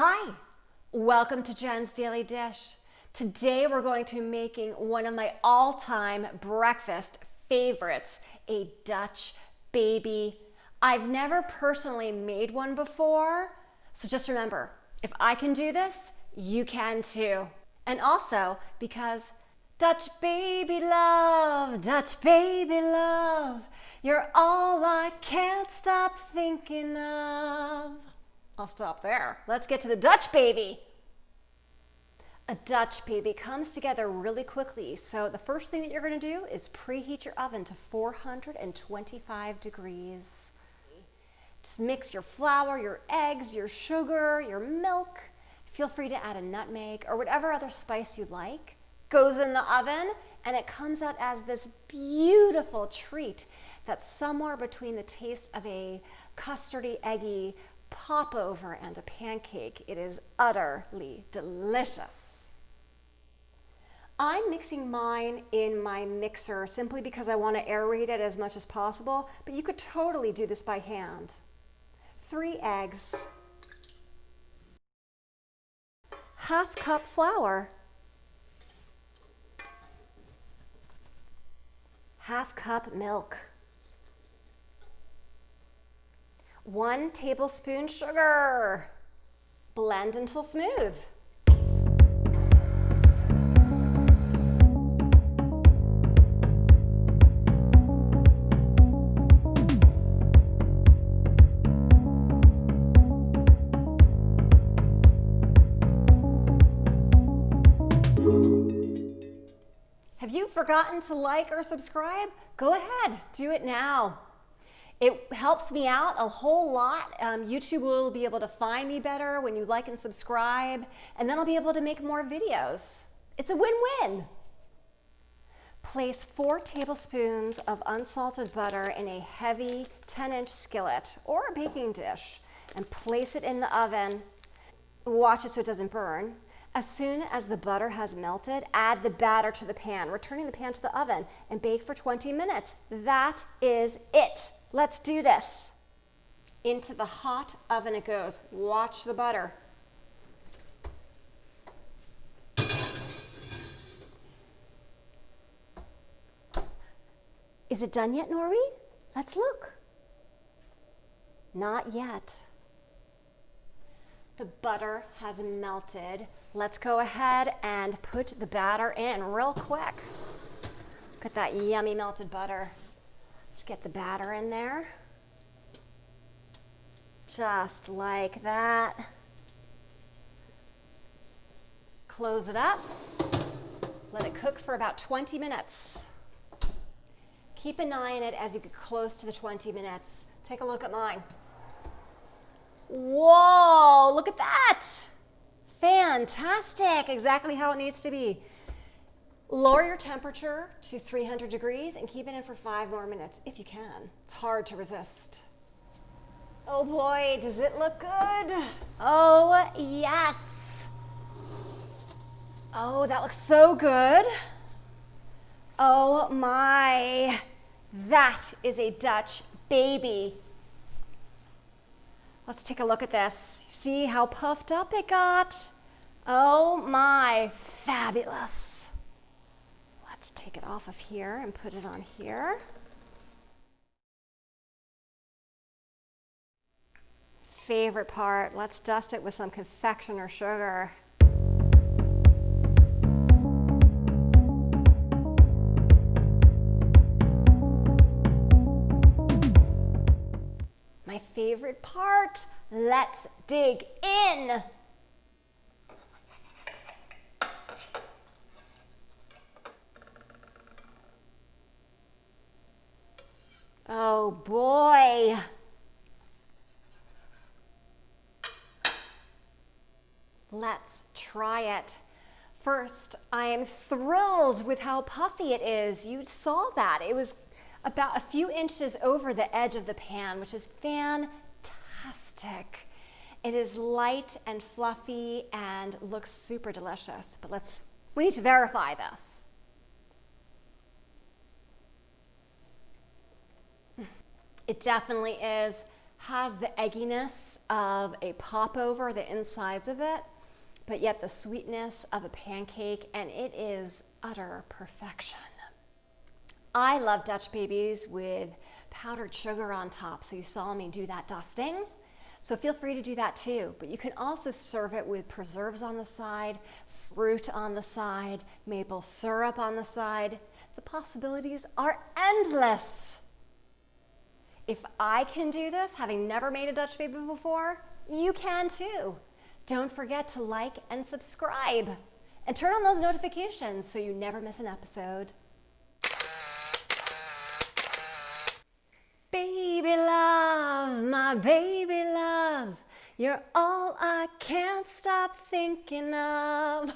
Hi, welcome to Jen's Daily Dish. Today we're going to be making one of my all-time breakfast favorites, a Dutch baby. I've never personally made one before, so just remember, if I can do this, you can too. And also because Dutch baby love, you're all I can't stop thinking of. I'll stop there. Let's get to the Dutch baby. A Dutch baby comes together really quickly. So the first thing that you're going to do is preheat your oven to 425 degrees. Just mix your flour, your eggs, your sugar, your milk. Feel free to add a nutmeg or whatever other spice you like. Goes in the oven and it comes out as this beautiful treat that's somewhere between the taste of a custardy, eggy popover and a pancake. It is utterly delicious. I'm mixing mine in my mixer simply because I want to aerate it as much as possible, but you could totally do this by hand. 3 eggs, ½ cup flour, ½ cup milk, 1 tablespoon sugar. Blend until smooth. Have you forgotten to like or subscribe? Go ahead, do it now. It helps me out a whole lot. YouTube will be able to find me better when you like and subscribe, and then I'll be able to make more videos. It's a win-win. Place 4 tablespoons of unsalted butter in a heavy 10-inch skillet or a baking dish and place it in the oven. Watch it so it doesn't burn. As soon as the butter has melted, add the batter to the pan, returning the pan to the oven, and bake for 20 minutes. That is it. Let's do this. Into the hot oven it goes. Watch the butter. Is it done yet, Norby? Let's look. Not yet. The butter has melted. Let's go ahead and put the batter in real quick. Look at that yummy melted butter. Let's get the batter in there. Just like that. Close it up. Let it cook for about 20 minutes. Keep an eye on it as you get close to the 20 minutes. Take a look at mine. Whoa, look at that. Fantastic, exactly how it needs to be. Lower your temperature to 300 degrees and keep it in for 5 more minutes if you can. It's hard to resist. Oh boy, does it look good? Oh yes. Oh, that looks so good. Oh my, that is a Dutch baby. Let's take a look at this. See how puffed up it got? Oh my, fabulous. Let's take it off of here and put it on here. Favorite part, let's dust it with some confectioner sugar. My favorite part, let's dig in. Oh boy. Let's try it. First, I am thrilled with how puffy it is. You saw that. It was about a few inches over the edge of the pan, which is fantastic. It is light and fluffy and looks super delicious. But we need to verify this. It definitely is has the egginess of a popover, the insides of it, but yet the sweetness of a pancake, and it is utter perfection. I love Dutch babies with powdered sugar on top, so you saw me do that dusting. So feel free to do that too, but you can also serve it with preserves on the side, fruit on the side, maple syrup on the side. The possibilities are endless. If I can do this, having never made a Dutch baby before, you can too. Don't forget to like and subscribe, and turn on those notifications so you never miss an episode. Baby love, my baby love, you're all I can't stop thinking of.